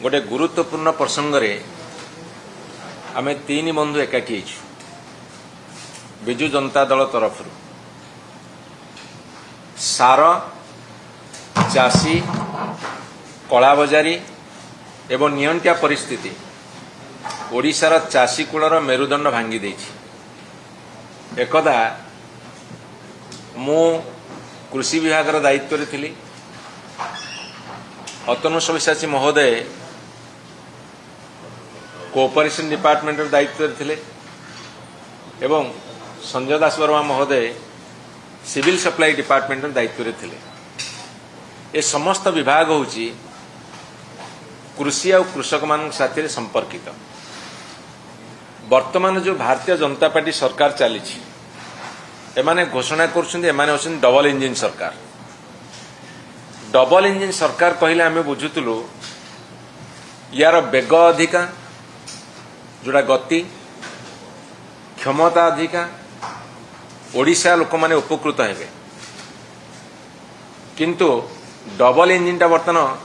गोटे गुरुत्वपूर्ण प्रसंग रे आमे तीन बंधु एकाठी विजु जनता दल तरफ सार चाषी कलाबजारी एवं नियंत्या परिस्थिति ओडिशार चाषी कूलर मेरुदंड भांगी देछि। एकदा मु कृषि विभाग दायित्व थी। अतनु सविशाची महोदय कोऑपरेशन डिपार्टमेंट दायित्व थे एवं संजय दास वर्मा महोदय सिविल सप्लाई डिपार्टमेंट दायित्व थे। ये समस्त विभाग होची कृषि और कृषक मान साथी संपर्कित। वर्तमान जो भारतीय जनता पार्टी सरकार चली एमाने घोषणा कर डबल इंजिन सरकार। डबल इंजिन सरकार कहले आम बुझुलु यार बेग अधिका जोड़ा गति क्षमता अधिका ओडिशा लोक माने उपकृत हेबे। किंतु डबल इंजिन टा बर्तमान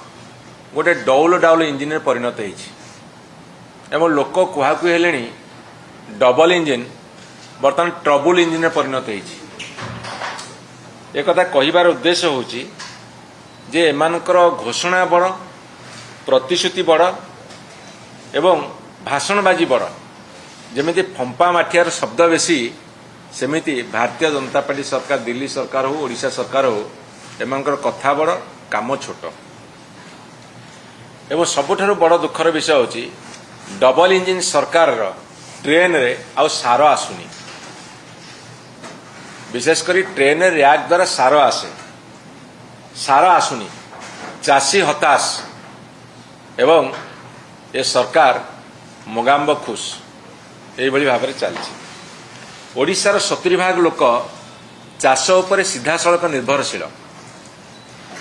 गोटे डौल डाउल इंजिन परिणत होइछि एवं लोक कुहाकु हेलेनी डबल इंजिन बर्तमान ट्रबल इंजिन परिणत होइछि। एक कथा कहिबार उद्देश्य होछि जे एमानकर घोषणा बड़ प्रतिश्रुति बड़ एवं भाषणबाजी बड़। जेमिति फंपा माठियार शब्द बेसी सेमिति भारतीय जनता पार्टी सरकार दिल्ली सरकार हो ओडिशा सरकार हो एमानकर कथा बड़ काम छोट। एवं सबुठारु बड़ दुखर विषय होछि डबल इंजिन सरकार ट्रेन रे आउ सार आसुनी। विशेषकर ट्रेन रैक द्वारा सार आसे सार आसुनी। चाषी हताश एवं ये सरकार मगाम्ब खुश यही भाव में चलती। ओडिशार 70% लोक चाष उपर सीधा सड़क निर्भरशील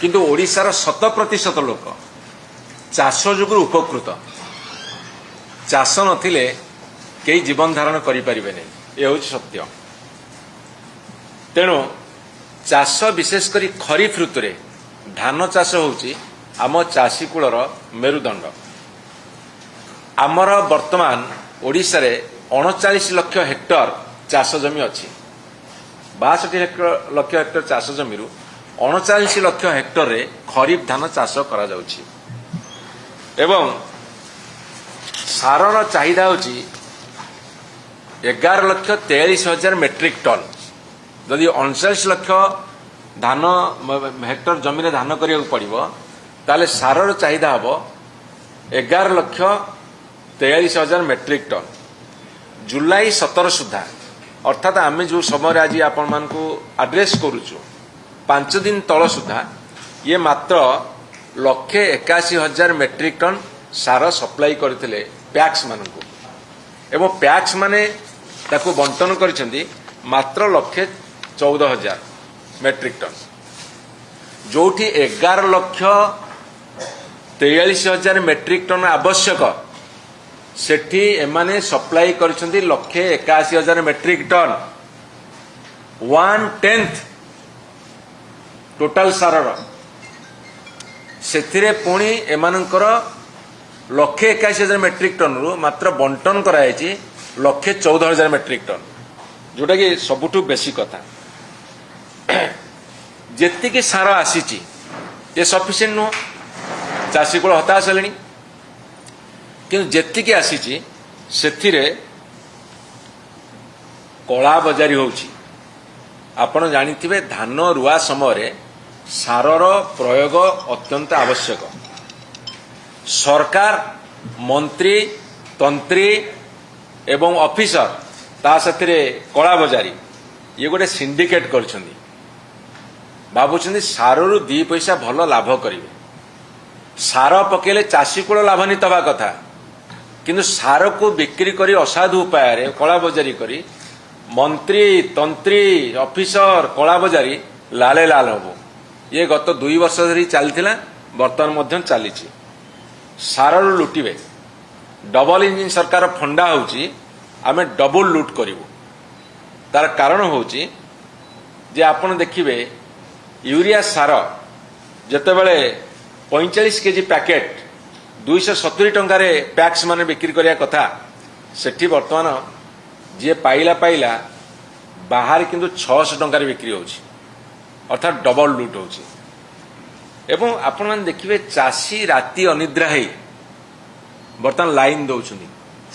किंतु ओडिशार 100% लोक चाष जोगु उपकृत। चाष नथिले कई जीवन धारण करें ये हूँ सत्य। तेणु चाष विशेषकर खरीफ ऋतु रे धान चाष होची आम चाषी कूलर मेरुदंड। आमर वर्तमान ओडिशा रे 39 लाख हेक्टर चाष जमी अच्छी। 62 लाख हेक्टर चाष जमी 39 लाख हेक्टर रे खरीफ धान चाष करा जाउछि। एवं सारर चाहिदा होची 11,43,000 मेट्रिक टन। जदि 39 लाख धान हेक्टर जमीन धान करिया पड़िबो ताले सारर चाहिदा हबो 11,43,000 मेट्रिक टन। जुलाई 17 सुधा अर्थात आम जो समय आज आपण मान को आड्रेस करूचु 5 दिन तल सुधा ये मात्र 1,81,000 मेट्रिक टन सार सप्लाई करथिले पैक्स मानकु एवं पैक्स माने ताको बंटन करिसेंती मात्र 1,14,000 मेट्रिक टन। जोठी 11,43,000 मेट्रिक टन आवश्यक सेठी एमाने सप्लाई करिसेंती 1,81,000 मेट्रिक टन। 1/10 टोटाल सारर सेथिरे पुणी एमानकर 1,81,000 मेट्रिक टन रु मात्र बंटन कराई 1,14,000 मेट्रिक टन जोटा कि सबुठु बेसी कथा। जेतिकी सार आसीची ये सफिशिएंट नुह। चाषी कूल हताश हेलेनी किंतु जेतिकी आसीची सेथिरे कला बजारी होउची। आपण जानिथिबे धान रुआ समय सारर प्रयोग अत्यंत आवश्यक। सरकार मंत्री तंत्री एवं ऑफिसर ता साथी कला बजारी ये गोटे सिंडिकेट करछंदी। भावुं सारू 2 पैसा भल लाभ करेंगे। सार पकेले चाषी कूल लाभान्वित हवा कथा किंतु सार को बिक्री करी असाधु उपाय कला बजारी करी मंत्री तंत्री ऑफिसर कला बजारी लाले लाल हबो। ये गत 2 वर्ष धरी चलता बर्तमान चली सार लुटिबे। डबल इंजिन सरकार फंडा होची आमे डबल लुट करिवु। तार कारण होची जे आपण देखिबे यूरिया सार जेतेबेले 45 केजी पैकेट 270 ଟଙ୍କାରେ ପ୍ୟାକ୍ସ ମାନେ ବିକ୍ରି କରିବା କଥା ସେଠି ବର୍ତ୍ତମାନ ଯିଏ ପାଇଲା ପାଇଲା ବାହାରେ କିନ୍ତୁ 600 ଟଙ୍କାରେ ବିକ୍ରି ହେଉଛି ଅର୍ଥାତ୍ ଡବଲ ଲୁଟ୍ ହେଉଛି। ଏବଂ ଆପଣମାନେ ଦେଖିବେ ଚାଷୀ ରାତି ଅନିଦ୍ରା ହେଇ ବର୍ତ୍ତମାନ ଲାଇନ୍ ଦେଉଛନ୍ତି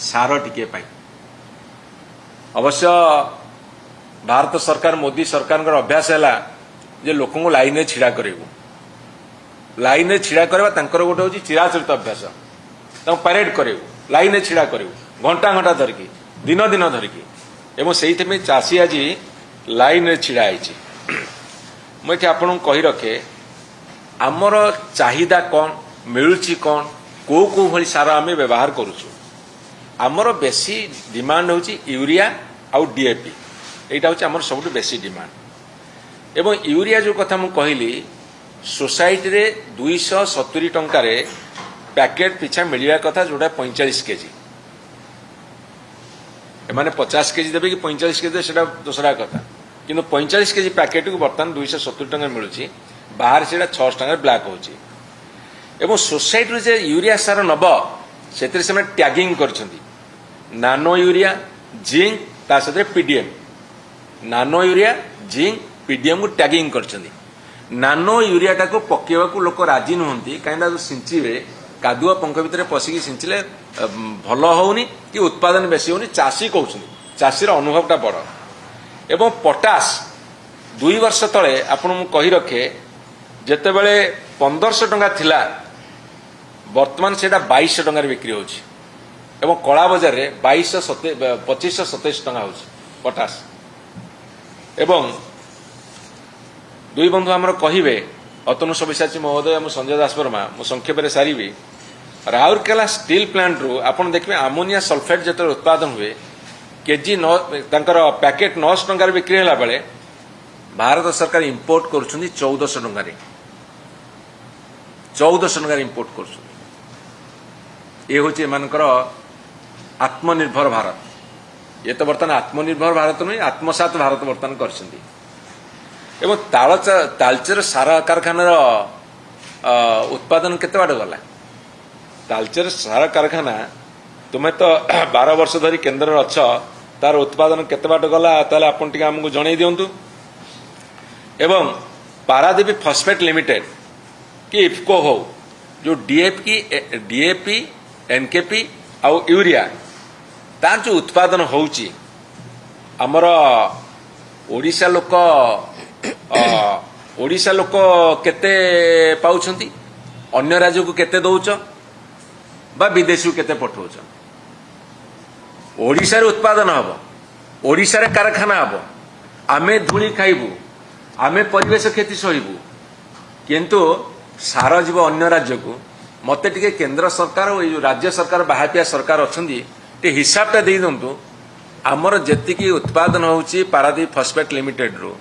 ସାର ଟିକିଏ ପାଇଁ। ଅବଶ୍ୟ ଭାରତ ସରକାର ମୋଦି ସରକାରଙ୍କର ଅଭ୍ୟାସ ହେଲା ଯେ ଲୋକଙ୍କୁ ଲାଇନରେ ଛିଡ଼ା କରାଇବୁ। ଲାଇନରେ ଛିଡ଼ା କରିବା ତାଙ୍କର ଗୋଟେ ହେଉଛି ଚିରାଚରିତ ଅଭ୍ୟାସ। ତାଙ୍କୁ ପ୍ୟାରେଡ୍ କରାଇବୁ, ଲାଇନରେ ଛିଡ଼ା କରିବୁ ଘଣ୍ଟା ଘଣ୍ଟା ଧରିକି ଦିନ ଦିନ ଧରିକି। ଏବଂ ସେଇଥିପାଇଁ ଚାଷୀ ଆଜି ଲାଇନରେ ଛିଡ଼ା ହେଇଛି। ମୁଁ ଏଠି ଆପଣଙ୍କୁ କହି ରଖେ ଆମର ଚାହିଦା କ'ଣ, ମିଳୁଛି କ'ଣ, କେଉଁ କେଉଁ ଭଳି ସାର ଆମେ ବ୍ୟବହାର କରୁଛୁ। ଆମର ବେଶୀ ଡିମାଣ୍ଡ ହେଉଛି ୟୁରିଆ ଆଉ ଡିଏପି। এইটা হচ্ছে আমার সবুঠু বেশি ডিমান্ড। এবং ইউরিয়া যে কথা মু কহিলি সোসাইটি 270 টঙ্কার প্যাকেট পিছা মিলিবা কথা যেটা 45 কেজি। এমানে 50 কেজি দেবে কি 45 কেজি দেবে সেটা দোসরা কথা, কিন্তু 45 কেজি প্যাকেটକୁ বর্তমান 270 টঙ্কার মিলুଛି। বাহারে সেটা 600 টাকার ব্ল্যাক হচ্ছে। এবং সোসাইটি যে ইউরিয়া সার নব সেতিরে সেমানে ট্যাগিং করছন্তি নানো ইউরিয়া জিঙ্ক তা সাথে পিডিএম। नानो यूरिया जिंक पीडीएम को टैगिंग करछंदी। नानो यूरियाटा को पकेवाकू लोक राजी नुहंती कहीं सिंचिबे कादुआ पंख भितर पशिकी सिंचिले भल होउनी कि उत्पादन बेसी होउनी चाषी कहउछंदी। चाषीर अनुभवटा बड़। एवं पोटास 2 वर्ष तले आपण मु कहि रखे जेतेबेले 1500 टंका थिला वर्तमान सेटा 2200 टंका बिक्री होउछि। एवं कला बाजार रे 2527 टंका होउछि पोटास। एवं दुई बंधु आमर कहे अतनु सब्यसाची महोदय और संजय दास वर्मा मु संक्षेप में सारी राउरकेला स्टील प्लांट रु आप देखिए आमोनिया सल्फेट जो उत्पादन हुए केजी पैकेट 900 टंकार बिक्री होला बेले भारत सरकार इंपोर्ट कर 1400 टंकार 1400 टंकार इंपोर्ट कर। ये हूँ एमनकर आत्मनिर्भर भारत। ये तो बर्तमान आत्मनिर्भर भारत नुहे आत्मसात भारत बर्तमान करछंती। एवं तालचेर सार कारखानार उत्पादन केते बाट गला। तालचेर सार कारखाना तुम्हें तो 12 वर्ष धरी केन्द्र अच्छ तार उत्पादन केते बाट गला ताले आपन टिके हमकु जणै दियंतु। एवं पारादीप फॉस्फेट लिमिटेड कि इफको हो जो डीएपी एनकेपी आउ यूरिया तार जो उत्पादन होउची हमर ओडिशा लोक केते पाउछंती, अन्य राज्य को केते दउछ बा विदेश को केते पठौछ। ओडिशा रे उत्पादन हबो, ओडिशा रे कारखाना हबो, आमे धूली खाइबू, आमे परिवेश क्षति सहिबू, किंतु सार जीव अन्य राज्य को। मते टिके केंद्र सरकार और राज्य सरकार बाहापिया सरकार अछंती टे हिसाबटा दे दिंतु आमर जेतिकी उत्पादन होउची पारादीप फॉस्फेट लिमिटेड रो,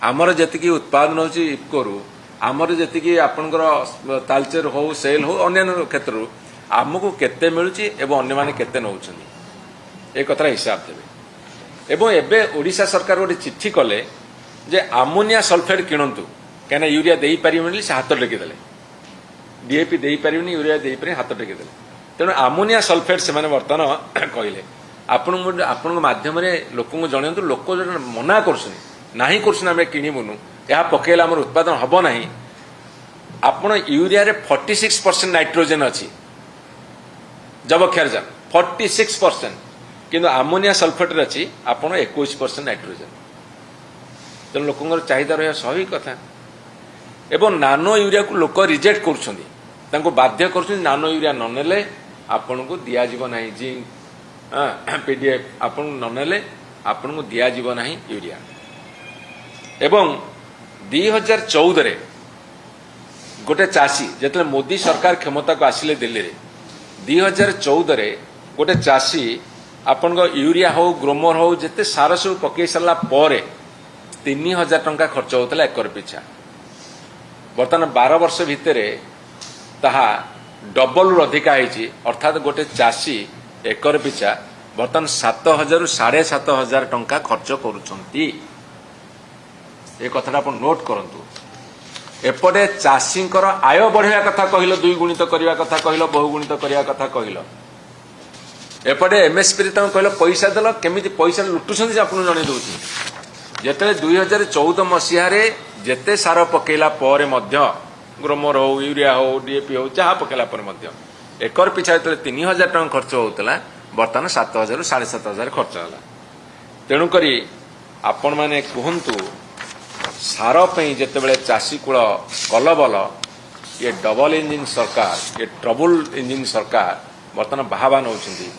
आमर जेतिकी उत्पादन होउची इफको रो, आमर जेतिकी आपनकर तालचेर हो सेल हो अन्य क्षेत्र रो आमको केते मिलुची एवं अन्य माने केते नउछंती ए कथरा हिसाब देबे। एवं एबे ओडिशा सरकार गोटे चिट्ठी कले जे आमोनिया सल्फेट किणंतु कहना यूरिया देई परिबनी से हाथ टेकी देले, डीएपी देई परिबनी यूरिया देई परि हाथ टेकी देले। तेणु आमोनिया सल्फेट से बर्तमान कहले आपण माध्यम लोक जनतु लोक जो मना करछन नाही करछन आमे किनिबुनु या पकेला हमर उत्पादन हबो नाही। आपण यूरिया रे 46% नाइट्रोजन अछि जबक्षारजान 46%, किंतु आमोनिया सल्फेट रे अछि आपण 21% नाइट्रोजन। तेणु लोकंर चाहिदा रहा स्वाभाविक कथा। एवं नानो यूरिया को लोक रिजेक्ट करछन्ती, तांको बाध्य करछन्ती नानो यूरिया न नेले आपन को दिया जीव नाही जिंक पीडीएफ आपन न नेले आपन को दिया जीव नाही यूरिया। एवं 2014 रे गोटे चाषी जेतले मोदी सरकार क्षमता को आसिले दिल्ली रे 2014 रे गोटे चाषी आपन को यूरिया हो ग्रोमर हो जेते सार सब पकई सरला परे 3000 टंका खर्च होतला एकर पिछा। बर्तमान 12 वर्ष भितर ताहा डबल रु अधिका है। अर्थात गोटे चाषी एकर पिछा बर्तमान 7000 रु 7500 टंका खर्च करुछंती। ए कथाटा आपण नोट करंतु। एपटे चाषींकर आय बढ़िया कथा कहल, दुई गुणित करने कथा कहल, बहुगुणित करने कथा कहल, एपटे एमएसपी कहल पैसा देल केमी पैसा लुटुंट आपको जन दूसरी जिते 2014 मसीह जेते सार पकेला पर ग्रोमर हो यूरिया हो डीएपी हो जहाँ पकेला पर एकर पिछा जो 3000 टଙ୍କା खर्च होता बर्तमान 7000 ରୁ 7500 खर्च है। तेणुक आपण मैंने कहतु सार जितेबले चाषी कूल कलबल ये डबल इंजिन सरकार, ये ट्रबल इंजिन सरकार बर्तमान बाहावा नौकरी